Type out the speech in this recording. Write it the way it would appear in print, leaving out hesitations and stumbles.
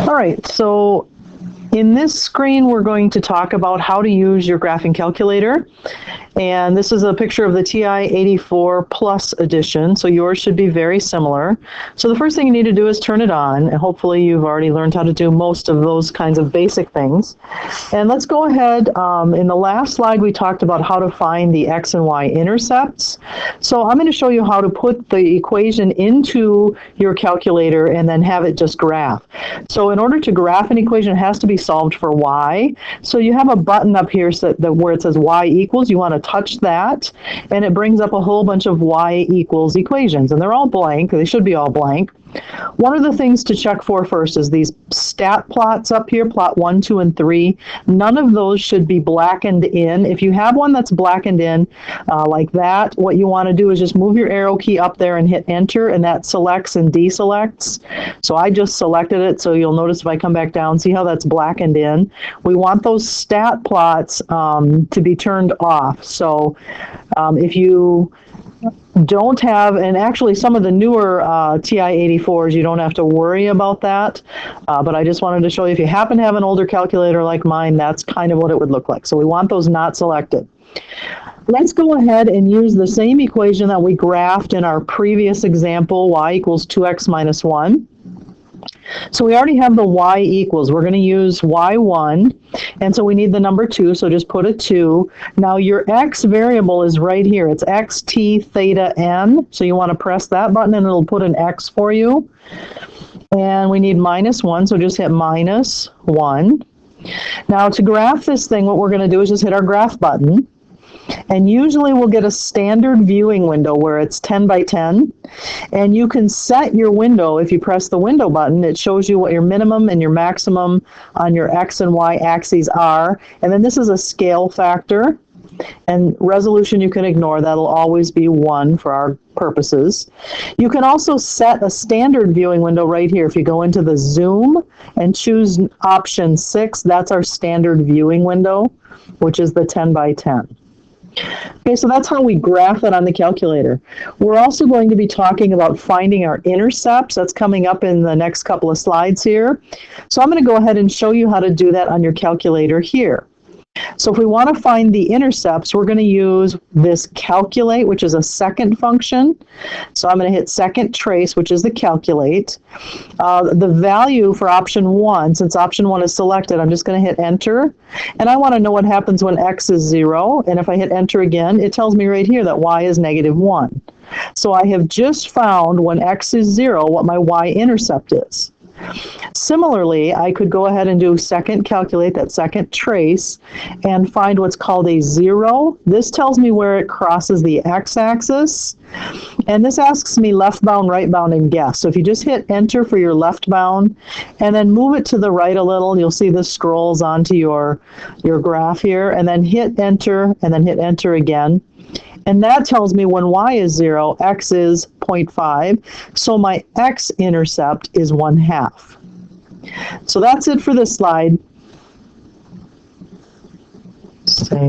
All right, so in this screen, we're going to talk about how to use your graphing calculator. And this is a picture of the TI-84 Plus edition, so yours should be very similar. So the first thing you need to do is turn it on, and hopefully you've already learned how to do most of those kinds of basic things. And let's go ahead, in the last slide we talked about how to find the x and y intercepts. So I'm going to show you how to put the equation into your calculator and then have it just graph. So in order to graph an equation, it has to be solved for y. So you have a button up here where it says y equals. You want to touch that, and it brings up a whole bunch of y equals equations, and they're all blank. They should be all blank. One of the things to check for first is these stat plots up here, plot 1, 2, and 3. None of those should be blackened in. If you have one that's blackened in like that, what you want to do is just move your arrow key up there and hit enter, and that selects and deselects. So I just selected it, so you'll notice if I come back down, see how that's blackened in? We want those stat plots to be turned off. So if you don't have, and actually some of the newer TI-84s, you don't have to worry about that, but I just wanted to show you if you happen to have an older calculator like mine, that's kind of what it would look like. So we want those not selected. Let's go ahead and use the same equation that we graphed in our previous example, y equals 2x minus 1. So we already have the y equals. We're going to use y1, and so we need the number 2, so just put a 2. Now your x variable is right here. It's x, t, theta, n, so you want to press that button and it'll put an x for you. And we need minus 1, so just hit minus 1. Now to graph this thing, what we're going to do is just hit our graph button. And usually we'll get a standard viewing window where it's 10 by 10. And you can set your window. If you press the window button, it shows you what your minimum and your maximum on your x and y axes are. And then this is a scale factor. And resolution you can ignore. That'll always be 1 for our purposes. You can also set a standard viewing window right here. If you go into the zoom and choose option 6, that's our standard viewing window, which is the 10 by 10. Okay, so that's how we graph it on the calculator. We're also going to be talking about finding our intercepts. That's coming up in the next couple of slides here. So I'm going to go ahead and show you how to do that on your calculator here. So if we want to find the intercepts, we're going to use this calculate, which is a second function. So I'm going to hit second trace, which is the calculate. The value for option 1, since option 1 is selected, I'm just going to hit enter. And I want to know what happens when x is 0. And if I hit enter again, it tells me right here that y is negative 1. So I have just found when x is 0 what my y-intercept is. Similarly, I could go ahead and do second calculate, that second trace, and find what's called a 0. This tells me where it crosses the x-axis, and this asks me left bound, right bound, and guess. So if you just hit enter for your left bound, and then move it to the right a little, you'll see this scrolls onto your graph here, and then hit enter, and then hit enter again. And that tells me when y is 0, x is 0.5, so my x-intercept is 1/2. So that's it for this slide. Save.